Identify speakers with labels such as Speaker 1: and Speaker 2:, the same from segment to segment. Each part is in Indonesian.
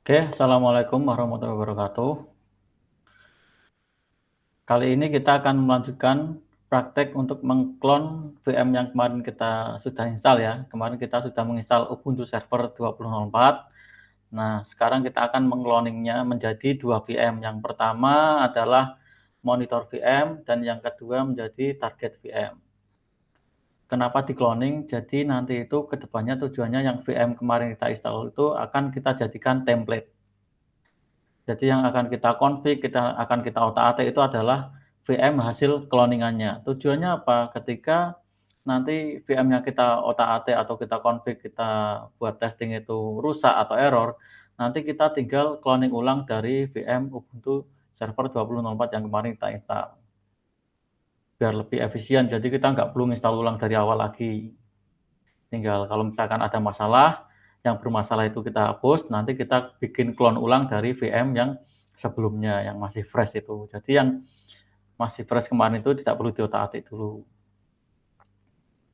Speaker 1: Oke, Assalamualaikum warahmatullahi wabarakatuh. Kali ini kita akan melanjutkan praktek untuk mengklon VM yang kemarin kita sudah install ya. Kemarin kita sudah menginstal Ubuntu Server 2004. Nah, sekarang kita akan mengkloningnya menjadi dua VM. Yang pertama adalah monitor VM dan yang kedua menjadi target VM. Kenapa di cloning? Jadi nanti itu kedepannya tujuannya yang VM kemarin kita install itu akan kita jadikan template. Jadi yang akan kita config, akan kita otak-atik itu adalah VM hasil cloningannya. Tujuannya apa? Ketika nanti VM-nya kita otak-atik atau kita config, kita buat testing itu rusak atau error, nanti kita tinggal cloning ulang dari VM Ubuntu Server 2004 yang kemarin kita install. Biar lebih efisien, jadi kita nggak perlu install ulang dari awal lagi. Tinggal kalau misalkan ada masalah, yang bermasalah itu kita hapus, nanti kita bikin clone ulang dari VM yang sebelumnya, yang masih fresh itu. Jadi yang masih fresh kemarin itu tidak perlu diotak-atik dulu.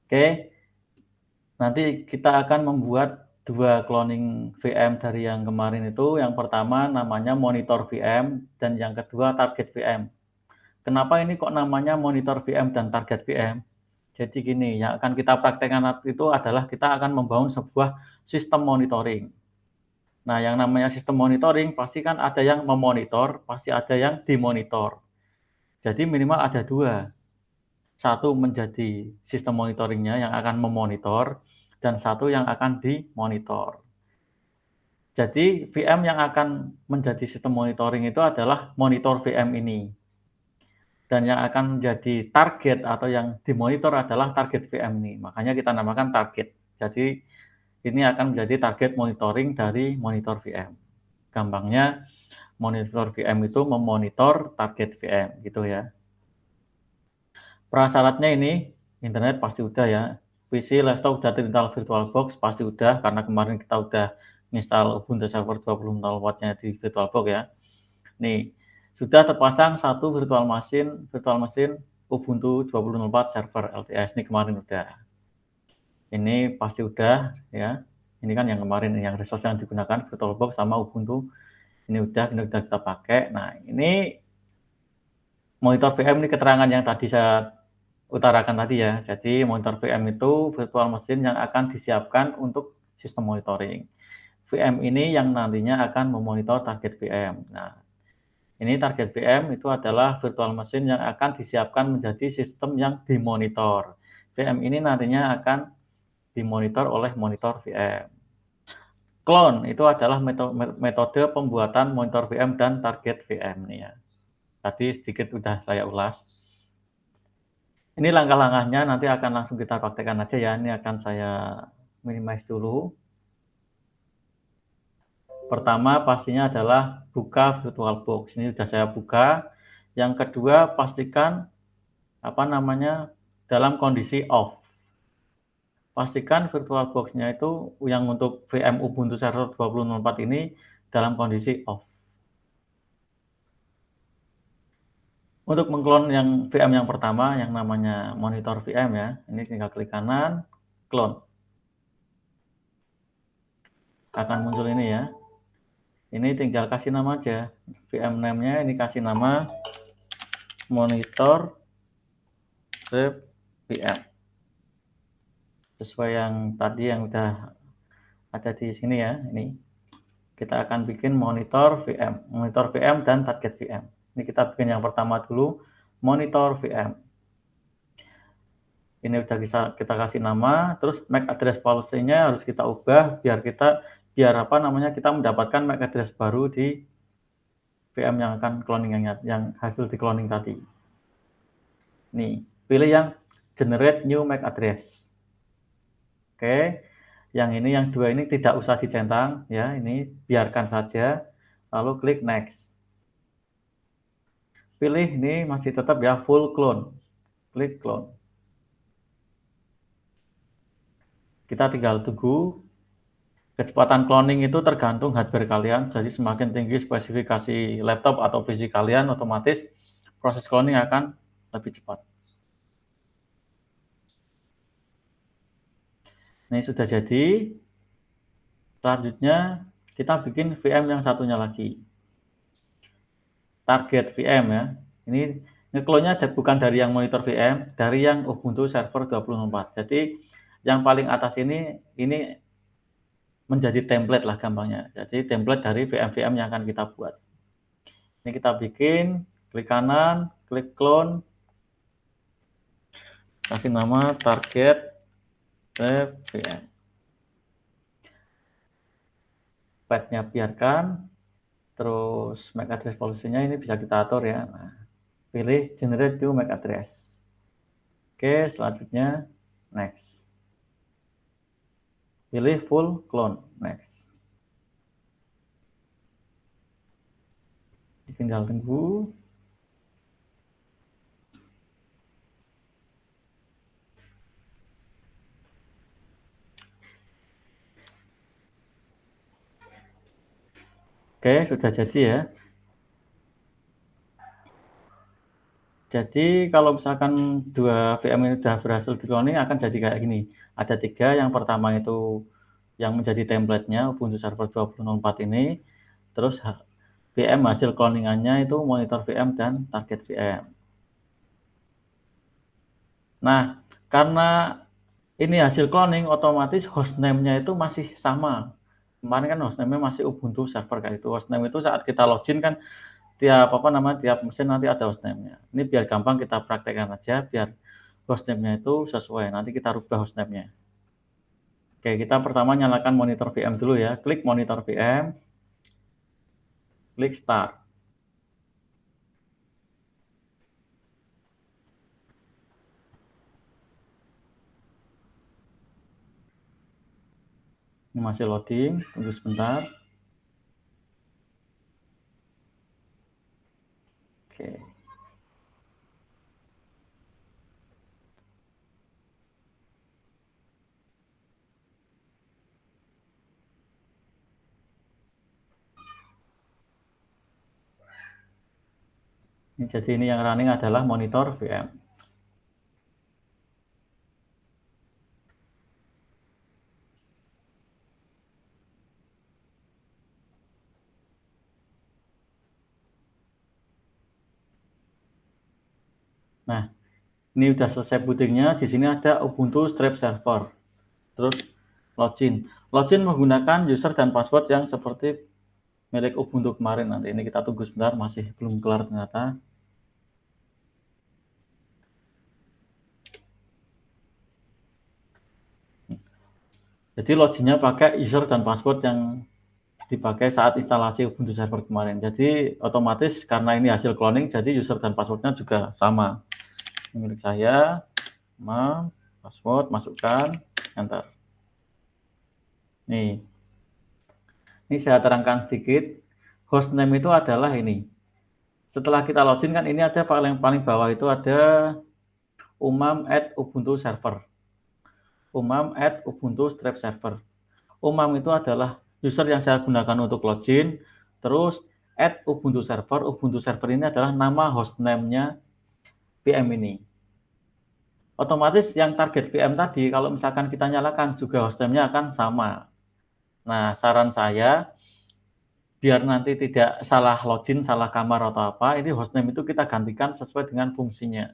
Speaker 1: Oke, nanti kita akan membuat dua cloning VM dari yang kemarin itu. Yang pertama namanya monitor VM dan yang kedua target VM. Kenapa ini kok namanya monitor VM dan target VM? Jadi gini, yang akan kita praktekkan itu adalah kita akan membangun sebuah sistem monitoring. Nah, yang namanya sistem monitoring pasti kan ada yang memonitor, pasti ada yang dimonitor. Jadi minimal ada dua. Satu menjadi sistem monitoringnya yang akan memonitor, dan satu yang akan dimonitor. Jadi VM yang akan menjadi sistem monitoring itu adalah monitor VM ini. Dan yang akan menjadi target atau yang dimonitor adalah target VM ini. Makanya kita namakan target. Jadi ini akan menjadi target monitoring dari monitor VM. Gampangnya monitor VM itu memonitor target VM gitu ya. Prasyaratnya ini internet pasti udah ya. PC, laptop udah terinstall VirtualBox pasti udah karena kemarin kita udah install Ubuntu Server 2004-nya di VirtualBox ya. Nih, sudah terpasang satu virtual machine Ubuntu 2004 server LTS ini kemarin udah. Ini pasti udah ya. Ini kan yang kemarin yang resource yang digunakan VirtualBox sama Ubuntu ini udah kita pakai. Nah, ini monitor VM ini keterangan yang tadi saya utarakan tadi ya. Jadi monitor VM itu virtual machine yang akan disiapkan untuk sistem monitoring. VM ini yang nantinya akan memonitor target VM. Nah, ini target VM itu adalah virtual machine yang akan disiapkan menjadi sistem yang dimonitor. VM ini nantinya akan dimonitor oleh monitor VM. Clone itu adalah metode pembuatan monitor VM dan target VM nih ya. Tadi sedikit sudah saya ulas. Ini langkah-langkahnya nanti akan langsung kita praktekkan aja ya. Ini akan saya minimize dulu. Pertama pastinya adalah buka VirtualBox. Ini sudah saya buka. Yang kedua pastikan dalam kondisi off. Pastikan VirtualBox-nya itu yang untuk VM Ubuntu Server 2004 ini dalam kondisi off. Untuk mengklon yang VM yang pertama yang namanya monitor VM ya, ini tinggal klik kanan, clone. Akan muncul ini ya. Ini tinggal kasih nama aja. VM name-nya ini kasih nama monitor VM. Sesuai yang tadi yang udah ada di sini ya, ini. Kita akan bikin monitor VM dan target VM. Ini kita bikin yang pertama dulu, monitor VM. Ini udah kita kasih nama, terus MAC address policy-nya harus kita ubah biar kita mendapatkan MAC address baru di VM yang akan cloning yang hasil di cloning tadi. Nih, pilih yang generate new MAC address. Oke, yang dua ini tidak usah dicentang ya, ini biarkan saja. Lalu klik next. Pilih ini masih tetap ya full clone. Klik clone. Kita tinggal tunggu. Kecepatan cloning itu tergantung hardware kalian. Jadi semakin tinggi spesifikasi laptop atau PC kalian, otomatis proses cloning akan lebih cepat. Ini sudah jadi. Selanjutnya kita bikin VM yang satunya lagi. Target VM ya. Ini nge-clone-nya bukan dari yang monitor VM, dari yang Ubuntu Server 2004. Jadi yang paling atas ini menjadi template lah gampangnya. Jadi template dari VM-VM yang akan kita buat. Ini kita bikin, klik kanan, klik clone, kasih nama target VM. Path-nya biarkan, terus MAC address policy-nya ini bisa kita atur ya. Nah, pilih generate to MAC address. Oke, selanjutnya next. Pilih full clone, next. Tinggal tunggu. Oke, sudah jadi ya. Jadi kalau misalkan dua VM ini sudah berhasil di cloning akan jadi kayak gini. Ada 3, yang pertama itu yang menjadi template-nya Ubuntu Server 2004 ini. Terus VM hasil cloningannya itu monitor VM dan target VM. Nah, karena ini hasil cloning, otomatis hostname-nya itu masih sama. Kemarin kan hostname-nya masih Ubuntu Server kayak itu. Hostname itu saat kita login kan tiap tiap mesin nanti ada hostname-nya. Ini biar gampang kita praktekkan aja, biar hostname-nya itu sesuai. Nanti kita rubah hostname-nya. Oke, kita pertama nyalakan monitor VM dulu ya. Klik monitor VM, klik start. Ini masih loading, tunggu sebentar. Oke. Jadi ini yang running adalah monitor VM. Nah, ini udah selesai bootingnya. Di sini ada Ubuntu Strap Server. Terus login. Login menggunakan user dan password yang seperti milik Ubuntu kemarin. Nanti ini kita tunggu sebentar, masih belum kelar ternyata. Jadi loginnya pakai user dan password yang dipakai saat instalasi Ubuntu Server kemarin. Jadi otomatis karena ini hasil cloning, jadi user dan passwordnya juga sama. Ini milik saya, password, masukkan, enter. Nih, ini saya terangkan sedikit. Hostname itu adalah ini. Setelah kita login kan ini ada paling bawah itu ada umam@ubuntu server. Umam@ubuntu strap server. Umam itu adalah user yang saya gunakan untuk login, terus @ubuntu server. Ubuntu server ini adalah nama hostname-nya VM ini. Otomatis yang target VM tadi, kalau misalkan kita nyalakan juga hostname-nya akan sama. Nah, saran saya, biar nanti tidak salah login, salah kamar atau apa, ini hostname itu kita gantikan sesuai dengan fungsinya.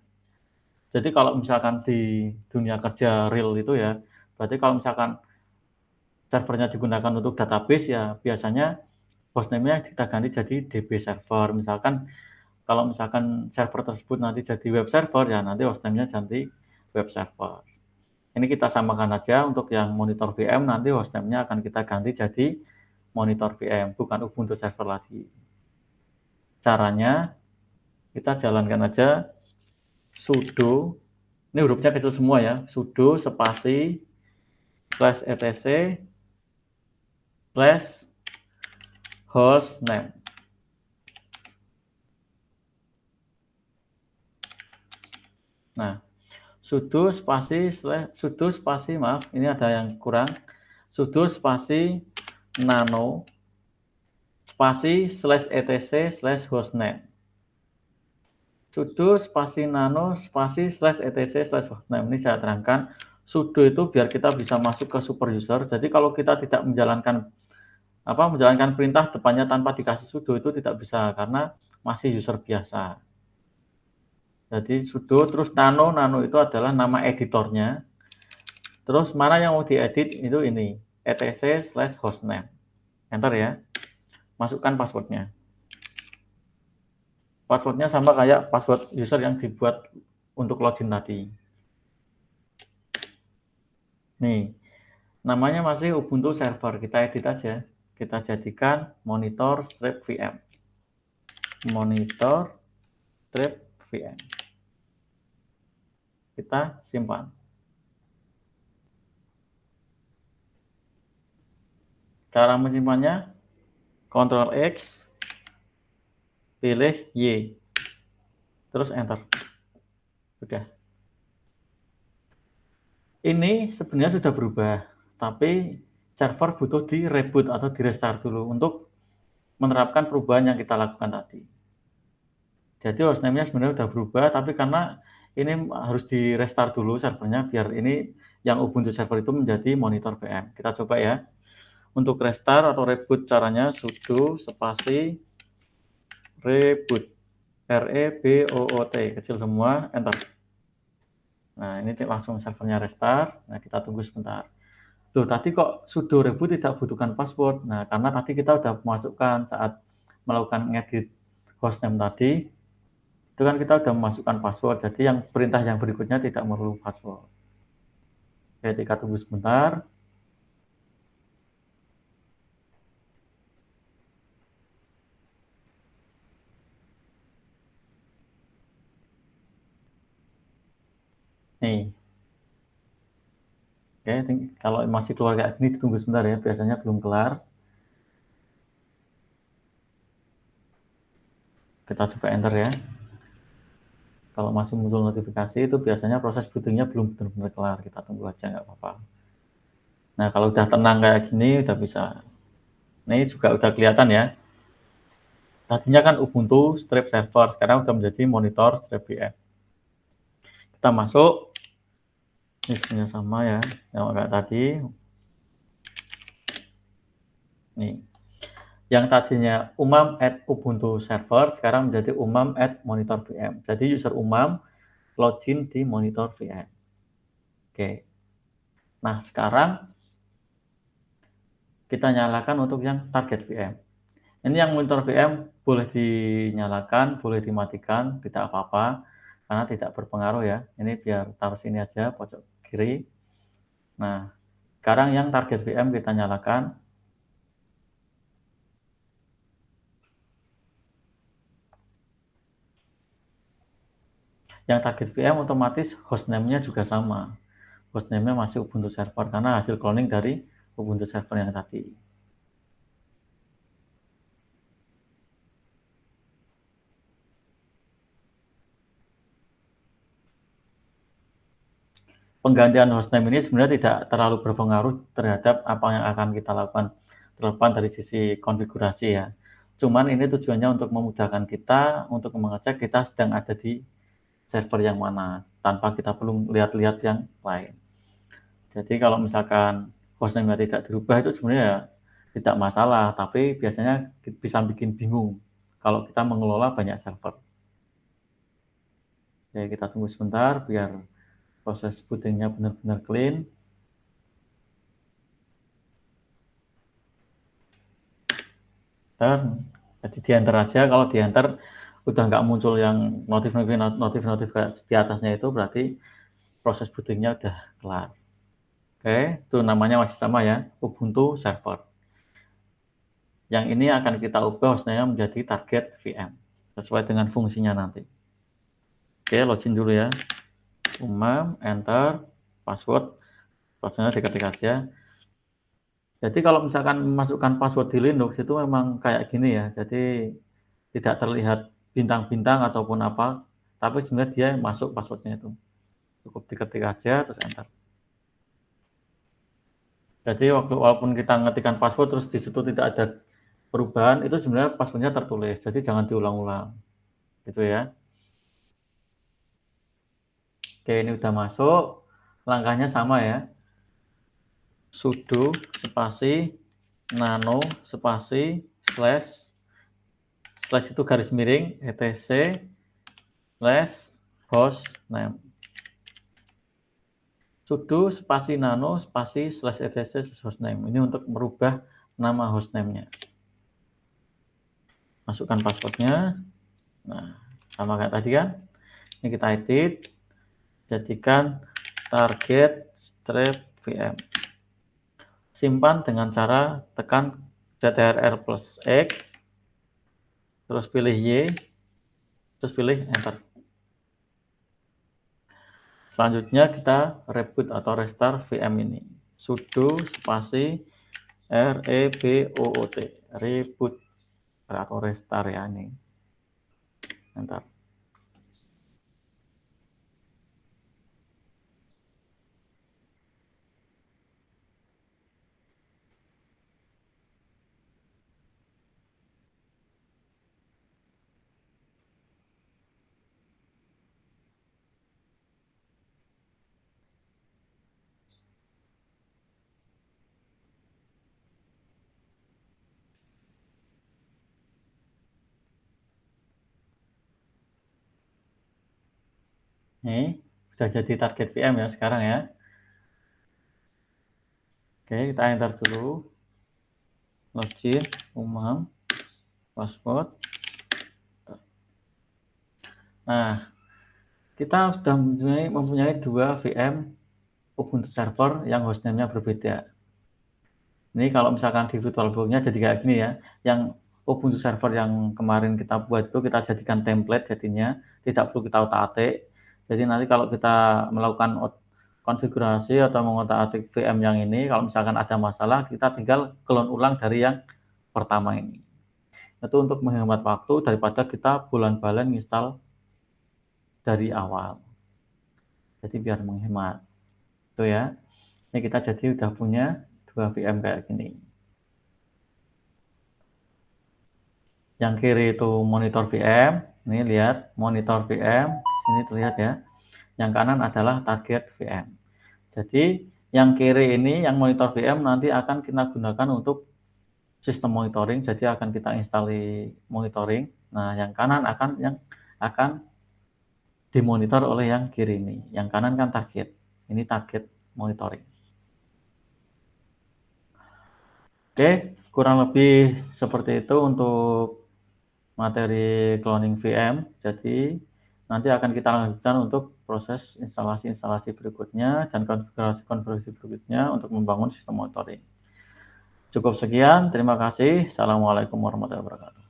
Speaker 1: Jadi kalau misalkan di dunia kerja real itu ya, berarti kalau misalkan servernya digunakan untuk database ya biasanya hostname-nya kita ganti jadi DB server. Misalkan kalau misalkan server tersebut nanti jadi web server ya nanti hostname-nya ganti web server. Ini kita samakan aja untuk yang monitor VM nanti hostname-nya akan kita ganti jadi monitor VM, bukan Ubuntu server lagi. Caranya kita jalankan aja sudo, ini hurufnya kecil semua ya, sudo spasi /etc /hostname. Nah, sudo spasi maaf, ini ada yang kurang. Sudo spasi nano spasi /etc /hostname. Sudo spasi nano spasi /etc /hostname. Ini saya terangkan. Sudo itu biar kita bisa masuk ke super user. Jadi kalau kita tidak menjalankan menjalankan perintah depannya tanpa dikasih sudo itu tidak bisa karena masih user biasa. Jadi sudo terus nano itu adalah nama editornya. Terus mana yang mau diedit itu ini etc/hostname. Enter ya. Masukkan passwordnya. Passwordnya sama kayak password user yang dibuat untuk login tadi. Nih, namanya masih Ubuntu server. Kita edit aja. Kita jadikan monitor strip VM. Monitor strip VM. Kita simpan. Cara menyimpannya, Ctrl X, pilih Y, terus enter. Sudah. Ini sebenarnya sudah berubah, tapi server butuh di reboot atau di restart dulu untuk menerapkan perubahan yang kita lakukan tadi. Jadi hostname-nya sebenarnya sudah berubah, tapi karena ini harus di restart dulu servernya biar ini yang Ubuntu server itu menjadi monitor VM. Kita coba ya. Untuk restart atau reboot caranya sudo spasi reboot. REBOOT kecil semua, enter. Nah, ini langsung servernya restart. Nah, kita tunggu sebentar. Loh, tadi kok sudo reboot tidak butuhkan password? Nah, karena tadi kita sudah memasukkan saat melakukan ngedit hostname tadi, itu kan kita sudah memasukkan password. Jadi yang perintah yang berikutnya tidak perlu password. Oke, kita tunggu sebentar. Nih. Oke, kalau masih keluar kayak gini, ditunggu sebentar ya. Biasanya belum kelar. Kita coba enter ya. Kalau masih muncul notifikasi itu biasanya proses bootingnya belum benar-benar kelar. Kita tunggu aja, nggak apa-apa. Nah, kalau udah tenang kayak gini, udah bisa. Ini juga udah kelihatan ya. Tadinya kan Ubuntu strip server, sekarang udah menjadi monitor strip VM. Kita masuk, ini sebenarnya sama ya, yang kayak tadi. Nih, yang tadinya umam at Ubuntu server, sekarang menjadi umam at monitor VM. Jadi user umam login di monitor VM. Oke. Nah, sekarang kita nyalakan untuk yang target VM. Ini yang monitor VM boleh dinyalakan, boleh dimatikan, tidak apa-apa, karena tidak berpengaruh ya. Ini biar taruh sini aja, pojok kiri. Nah, sekarang yang target VM kita nyalakan. Yang target VM otomatis hostname-nya juga sama. Hostname-nya masih Ubuntu server, karena hasil cloning dari Ubuntu server yang tadi. Penggantian hostname ini sebenarnya tidak terlalu berpengaruh terhadap apa yang akan kita lakukan terlepas dari sisi konfigurasi ya. Cuman ini tujuannya untuk memudahkan kita untuk mengecek kita sedang ada di server yang mana tanpa kita perlu lihat-lihat yang lain. Jadi kalau misalkan hostname tidak dirubah itu sebenarnya ya tidak masalah, tapi biasanya bisa bikin bingung kalau kita mengelola banyak server. Oke, kita tunggu sebentar biar proses bootingnya benar-benar clean. Dan jadi di enter aja, kalau di enter udah nggak muncul yang notif di atasnya itu berarti proses bootingnya udah kelar. Oke, itu namanya masih sama ya, Ubuntu server. Yang ini akan kita ubah hostname menjadi target VM sesuai dengan fungsinya nanti. Oke, login dulu ya. Umam, enter, passwordnya diketik aja. Jadi kalau misalkan memasukkan password di Linux itu memang kayak gini ya. Jadi tidak terlihat bintang-bintang ataupun apa, tapi sebenarnya dia masuk passwordnya itu. Cukup diketik aja terus enter. Jadi walaupun kita ngetikkan password terus di situ tidak ada perubahan, itu sebenarnya passwordnya tertulis. Jadi jangan diulang-ulang. Gitu ya. Oke, ini udah masuk. Langkahnya sama ya. Sudo spasi nano spasi slash itu garis miring etc slash host name. Sudo spasi nano spasi slash etc slash host name. Ini untuk merubah nama hostname-nya. Masukkan passwordnya. Nah, sama kayak tadi kan. Ini kita edit. Jadikan target strip VM. Simpan dengan cara tekan CTRL plus X, terus pilih Y, terus pilih Enter. Selanjutnya kita reboot atau restart VM ini. Sudo spasi reboot, reboot atau restart ya ini. Enter. Nih, sudah jadi target VM ya sekarang ya. Oke, kita enter dulu. Login, umum, password. Nah, kita sudah mempunyai dua VM Ubuntu server yang hostname-nya berbeda. Ini kalau misalkan di VirtualBox-nya jadi kayak gini ya. Yang Ubuntu server yang kemarin kita buat itu kita jadikan template jadinya, tidak perlu kita otak-atik. Jadi nanti kalau kita melakukan konfigurasi atau mengotak-atik VM yang ini, kalau misalkan ada masalah, kita tinggal clone ulang dari yang pertama ini. Itu untuk menghemat waktu daripada kita bulan-balen install dari awal. Jadi biar menghemat. Itu ya. Ini kita jadi udah punya dua VM kayak gini. Yang kiri itu monitor VM. Ini lihat monitor VM. Sini terlihat ya. Yang kanan adalah target VM. Jadi yang kiri ini yang monitor VM nanti akan kita gunakan untuk sistem monitoring. Jadi akan kita install monitoring. Nah, yang kanan akan dimonitor oleh yang kiri ini. Yang kanan kan target. Ini target monitoring. Oke, kurang lebih seperti itu untuk materi cloning VM. Jadi nanti akan kita lanjutkan untuk proses instalasi-instalasi berikutnya dan konfigurasi-konfigurasi berikutnya untuk membangun sistem monitoring. Cukup sekian, terima kasih. Assalamualaikum warahmatullahi wabarakatuh.